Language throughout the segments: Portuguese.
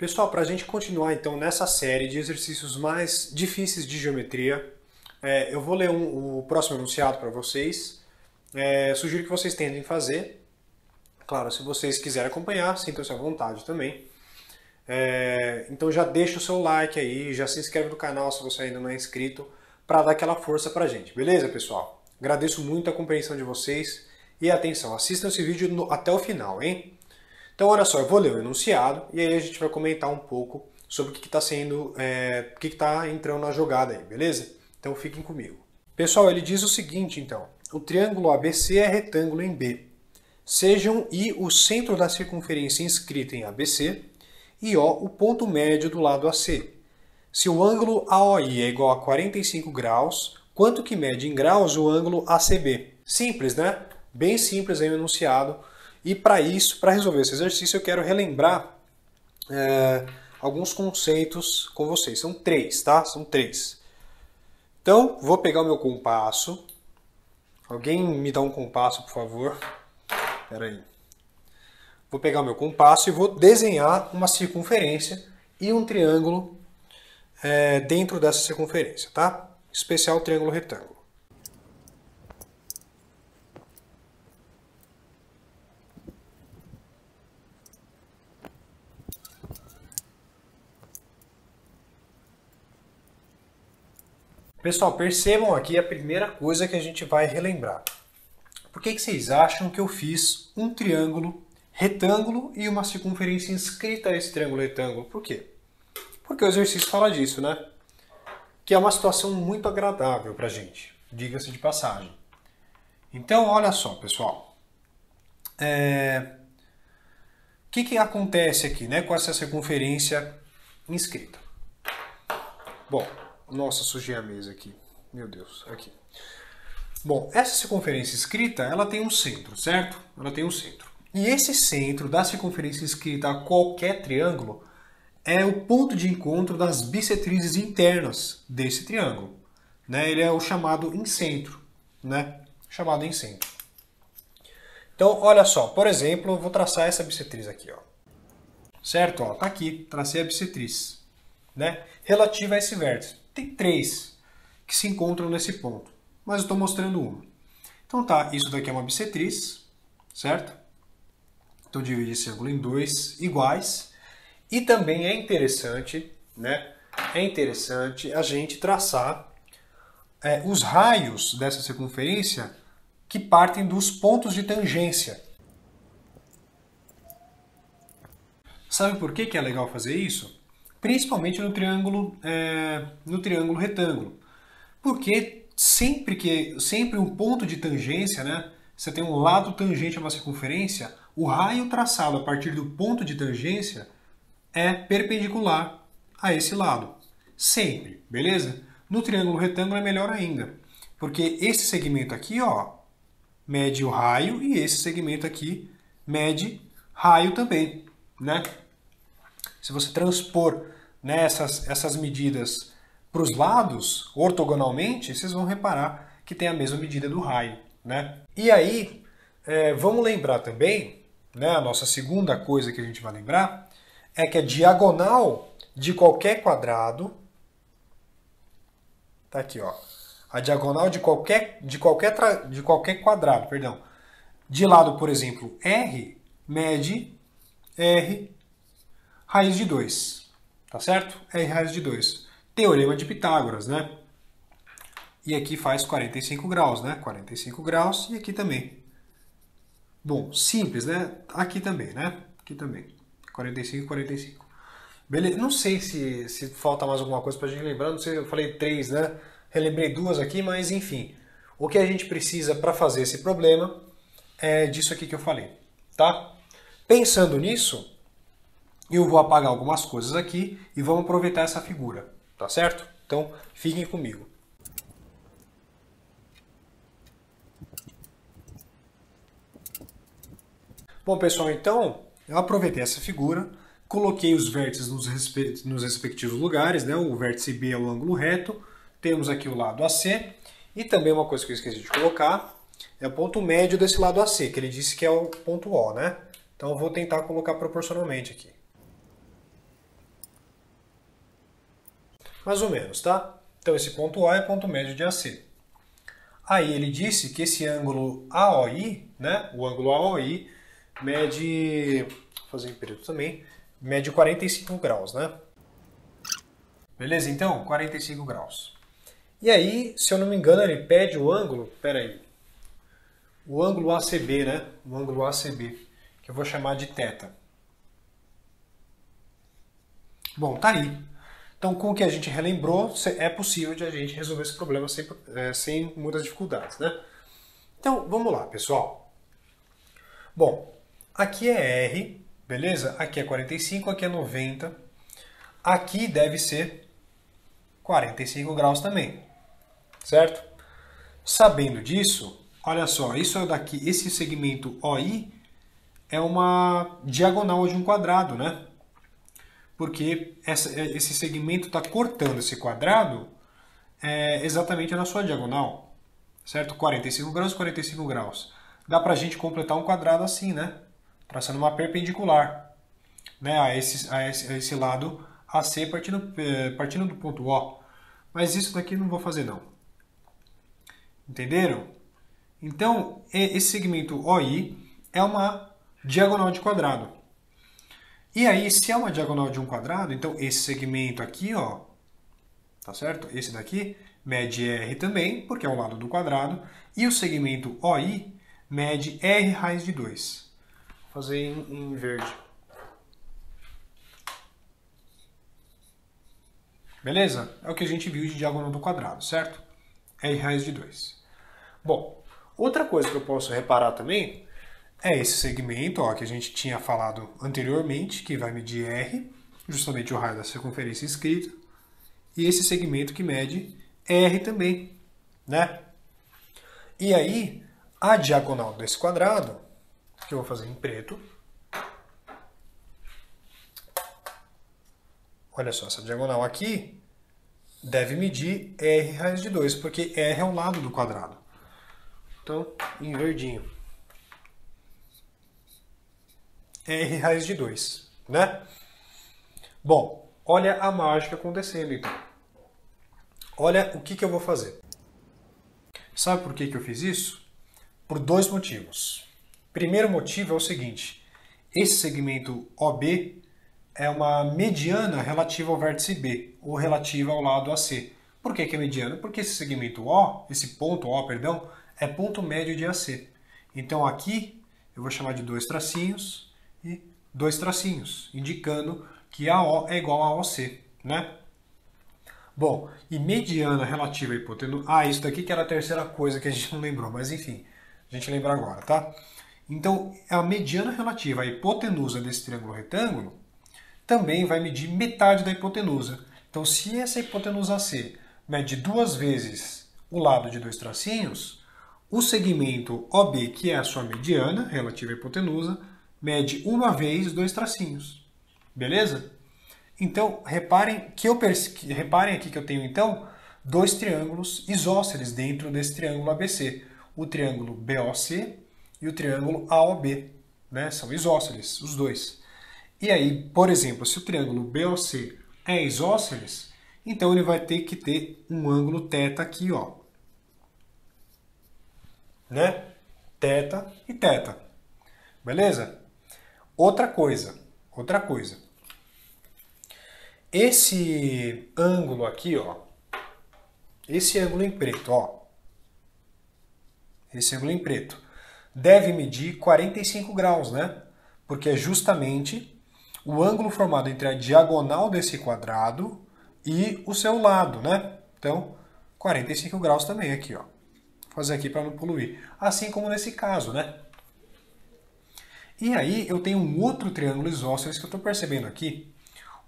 Pessoal, para a gente continuar então nessa série de exercícios mais difíceis de geometria, eu vou ler o próximo enunciado para vocês. Sugiro que vocês tentem fazer. Claro, se vocês quiserem acompanhar, sintam-se à vontade também. Então já deixa o seu like aí, já se inscreve no canal se você ainda não é inscrito, para dar aquela força pra gente, beleza, pessoal? Agradeço muito a compreensão de vocês e atenção, assistam esse vídeo até o final, hein? Então, olha só, eu vou ler o enunciado e aí a gente vai comentar um pouco sobre o que está sendo, o que está entrando na jogada aí, beleza? Então fiquem comigo. Pessoal, ele diz o seguinte, então: o triângulo ABC é retângulo em B. Sejam I o centro da circunferência inscrita em ABC e O o ponto médio do lado AC. Se o ângulo AOI é igual a 45 graus, quanto que mede em graus o ângulo ACB? Simples, né? Bem simples aí o enunciado. E para isso, para resolver esse exercício, eu quero relembrar alguns conceitos com vocês. São três, tá? São três. Então, vou pegar o meu compasso. Alguém me dá um compasso, por favor? Espera aí. Vou pegar o meu compasso e vou desenhar uma circunferência e um triângulo dentro dessa circunferência, tá? Em especial o triângulo retângulo. Pessoal, percebam aqui a primeira coisa que a gente vai relembrar. Por que vocês acham que eu fiz um triângulo retângulo e uma circunferência inscrita a esse triângulo retângulo? Por quê? Porque o exercício fala disso, né? Que é uma situação muito agradável pra gente, diga-se de passagem. Então, olha só, pessoal. O que acontece aqui, né, com essa circunferência inscrita? Bom, nossa, sujei a mesa aqui. Meu Deus, aqui. Bom, essa circunferência inscrita, ela tem um centro, certo? Ela tem um centro. E esse centro da circunferência inscrita a qualquer triângulo é o ponto de encontro das bissetrizes internas desse triângulo, né? Ele é o chamado incentro, né? Chamado incentro. Então, olha só, por exemplo, eu vou traçar essa bissetriz aqui, ó. Certo? Ó, tá aqui, tracei a bissetriz, né? Relativa a esse vértice. Tem três que se encontram nesse ponto, mas eu estou mostrando uma. Então tá, isso daqui é uma bissetriz, certo? Então dividi esse ângulo em dois iguais. E também é interessante, né? É interessante a gente traçar os raios dessa circunferência que partem dos pontos de tangência. Sabe por que é legal fazer isso? Principalmente no triângulo retângulo. Porque sempre um ponto de tangência, né? Você tem um lado tangente a uma circunferência, o raio traçado a partir do ponto de tangência é perpendicular a esse lado. Sempre, beleza? No triângulo retângulo é melhor ainda, porque esse segmento aqui, ó, mede o raio e esse segmento aqui mede raio também, né? Se você transpor, né, essas medidas para os lados, ortogonalmente, vocês vão reparar que tem a mesma medida do raio, né? E aí, vamos lembrar também, né, a nossa segunda coisa que a gente vai lembrar, é que a diagonal de qualquer quadrado, tá aqui, ó, a diagonal de qualquer quadrado, perdão, de lado, por exemplo, R, mede R raiz de 2, tá certo? R raiz de 2. Teorema de Pitágoras, né? E aqui faz 45 graus, né? 45 graus e aqui também. Bom, simples, né? Aqui também, né? Aqui também. 45 e 45. Beleza? Não sei se falta mais alguma coisa pra gente lembrar. Não sei, eu falei 3, né? Relembrei 2 aqui, mas enfim. O que a gente precisa para fazer esse problema é disso aqui que eu falei, tá? Pensando nisso, eu vou apagar algumas coisas aqui e vamos aproveitar essa figura, tá certo? Então, fiquem comigo. Bom, pessoal, então, eu aproveitei essa figura, coloquei os vértices nos respectivos lugares, né? O vértice B é o ângulo reto, temos aqui o lado AC, e também uma coisa que eu esqueci de colocar, é o ponto médio desse lado AC, que ele disse que é o ponto O, né? Então eu vou tentar colocar proporcionalmente aqui. Mais ou menos, tá? Então esse ponto O é ponto médio de AC. Aí ele disse que esse ângulo AOI, né, o ângulo AOI, mede, vou fazer em período também, mede 45 graus, né? Beleza? Então, 45 graus. E aí, se eu não me engano, ele pede o ângulo, peraí, o ângulo ACB, né? O ângulo ACB, que eu vou chamar de θ. Bom, tá aí. Então, com o que a gente relembrou, é possível de a gente resolver esse problema sem muitas dificuldades, né? Então, vamos lá, pessoal. Bom, aqui é R, beleza? Aqui é 45, aqui é 90. Aqui deve ser 45 graus também, certo? Sabendo disso, olha só, isso daqui, esse segmento OI é uma diagonal de um quadrado, né? Porque esse segmento está cortando esse quadrado exatamente na sua diagonal, certo? 45 graus, 45 graus. Dá para a gente completar um quadrado assim, né? Traçando uma perpendicular, né? a esse lado AC partindo do ponto O. Mas isso daqui eu não vou fazer não. Entenderam? Então, esse segmento OI é uma diagonal de quadrado. E aí, se é uma diagonal de um quadrado, então esse segmento aqui, ó, tá certo? Esse daqui mede R também, porque é o lado do quadrado, e o segmento OI mede R raiz de 2. Vou fazer em verde. Beleza? É o que a gente viu de diagonal do quadrado, certo? R raiz de 2. Bom, outra coisa que eu posso reparar também é esse segmento, ó, que a gente tinha falado anteriormente, que vai medir R, justamente o raio da circunferência escrita, e esse segmento que mede R também, né? E aí, a diagonal desse quadrado, que eu vou fazer em preto, olha só, essa diagonal aqui deve medir R raiz de 2, porque R é o lado do quadrado. Então, em verdinho. R raiz de 2, né? Bom, olha a mágica acontecendo então. Olha o que eu vou fazer. Sabe por que eu fiz isso? Por dois motivos. Primeiro motivo é o seguinte: esse segmento OB é uma mediana relativa ao vértice B, ou relativa ao lado AC. Por que é mediana? Porque esse segmento O, esse ponto O, perdão, é ponto médio de AC. Então aqui eu vou chamar de dois tracinhos e dois tracinhos, indicando que AO é igual a OC, né? Bom, e mediana relativa à hipotenusa... Ah, isso daqui que era a terceira coisa que a gente não lembrou, mas enfim, a gente lembra agora, tá? Então, a mediana relativa à hipotenusa desse triângulo retângulo também vai medir metade da hipotenusa. Então, se essa hipotenusa C mede duas vezes o lado de dois tracinhos, o segmento OB, que é a sua mediana relativa à hipotenusa, mede uma vez dois tracinhos. Beleza? Então, reparem aqui que eu tenho, então, dois triângulos isósceles dentro desse triângulo ABC. O triângulo BOC e o triângulo AOB. Né? São isósceles, os dois. E aí, por exemplo, se o triângulo BOC é isósceles, então ele vai ter que ter um ângulo θ aqui, ó. Né? θ e θ. Beleza? Outra coisa. Esse ângulo aqui, ó. Esse ângulo em preto, ó. Esse ângulo em preto deve medir 45 graus, né? Porque é justamente o ângulo formado entre a diagonal desse quadrado e o seu lado, né? Então, 45 graus também aqui, ó. Vou fazer aqui para não poluir. Assim como nesse caso, né? E aí eu tenho um outro triângulo isósceles que eu estou percebendo aqui.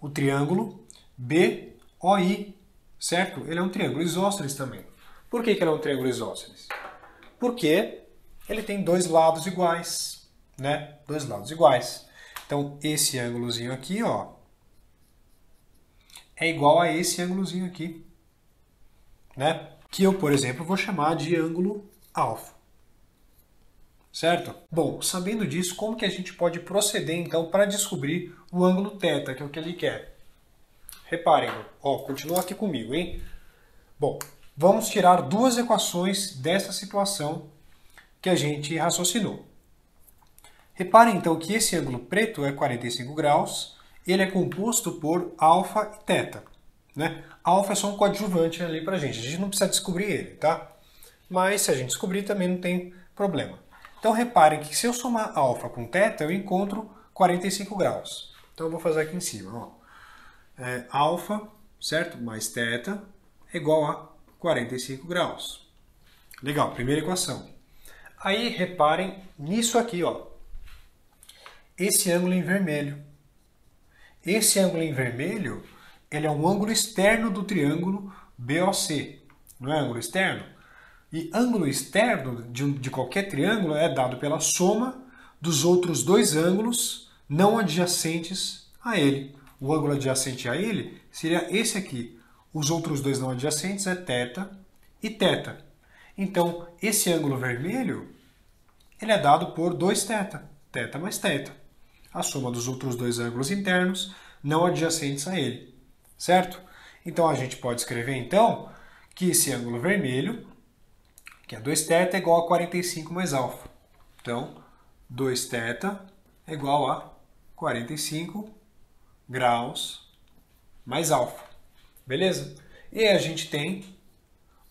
O triângulo BOI, certo? Ele é um triângulo isósceles também. Por que ele é um triângulo isósceles? Porque ele tem dois lados iguais, né? Dois lados iguais. Então, esse ângulozinho aqui, ó, é igual a esse ângulozinho aqui, né? Que eu, por exemplo, vou chamar de ângulo alfa. Certo? Bom, sabendo disso, como que a gente pode proceder, então, para descobrir o ângulo θ, que é o que ele quer? reparem, ó, continua aqui comigo, hein? Bom, vamos tirar duas equações dessa situação que a gente raciocinou. Reparem então que esse ângulo preto é 45 graus, ele é composto por alfa e teta, né? Alfa é só um coadjuvante ali pra gente não precisa descobrir ele, tá? Mas se a gente descobrir também não tem problema. Então reparem que se eu somar alfa com teta, eu encontro 45 graus. Então eu vou fazer aqui em cima, ó. Alfa, certo? Mais teta é igual a 45 graus. Legal, primeira equação. Aí reparem nisso aqui, ó. Esse ângulo em vermelho. Esse ângulo em vermelho, ele é um ângulo externo do triângulo BOC. Não é ângulo externo? E ângulo externo de qualquer triângulo é dado pela soma dos outros dois ângulos não adjacentes a ele. O ângulo adjacente a ele seria esse aqui. Os outros dois não adjacentes é θ e θ. Então, esse ângulo vermelho, ele é dado por 2θ. θ mais θ. A soma dos outros dois ângulos internos não adjacentes a ele. Certo? Então, a gente pode escrever, então, que esse ângulo vermelho, que é 2θ, é igual a 45 mais alfa. Então, 2θ é igual a 45 graus mais alfa. Beleza? E aí a gente tem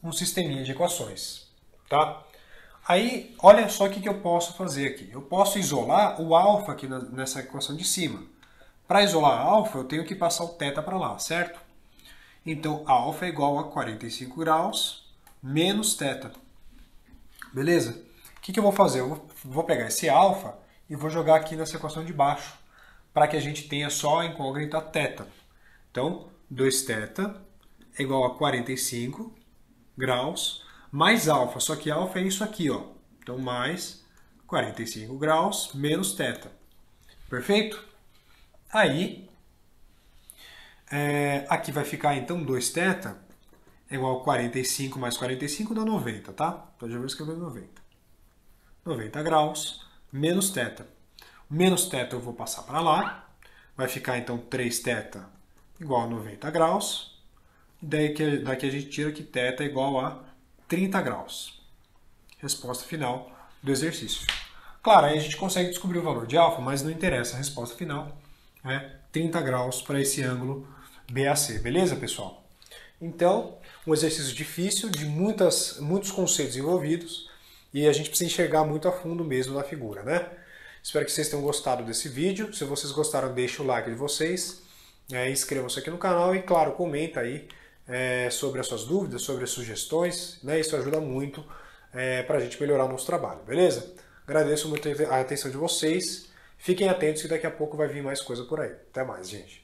um sisteminha de equações. Tá? Aí, olha só o que eu posso fazer aqui. Eu posso isolar o alfa aqui nessa equação de cima. Para isolar alfa, eu tenho que passar o θ para lá, certo? Então, alfa é igual a 45 graus menos θ. Beleza? O que eu vou fazer? Eu vou pegar esse alfa e vou jogar aqui nessa equação de baixo, para que a gente tenha só a incógnita θ. Então, 2θ é igual a 45 graus mais alfa, só que alfa é isso aqui, ó. Então, mais 45 graus menos θ. Perfeito? Aí, aqui vai ficar, então, 2θ é igual a 45 mais 45 dá 90, tá? Então, já vou escrever 90. 90 graus menos θ. Menos θ eu vou passar para lá. Vai ficar, então, 3θ igual a 90 graus. E daqui a gente tira que θ é igual a 30 graus. Resposta final do exercício. Claro, aí a gente consegue descobrir o valor de alfa, mas não interessa. A resposta final é 30 graus para esse ângulo BAC. Beleza, pessoal? Então, um exercício difícil, de muitos conceitos envolvidos, e a gente precisa enxergar muito a fundo mesmo na figura, né? Espero que vocês tenham gostado desse vídeo. Se vocês gostaram, deixe o like de vocês, inscrevam-se aqui no canal e, claro, comenta aí sobre as suas dúvidas, sobre as sugestões, né? Isso ajuda muito para a gente melhorar o nosso trabalho, beleza? Agradeço muito a atenção de vocês. Fiquem atentos que daqui a pouco vai vir mais coisa por aí. Até mais, gente.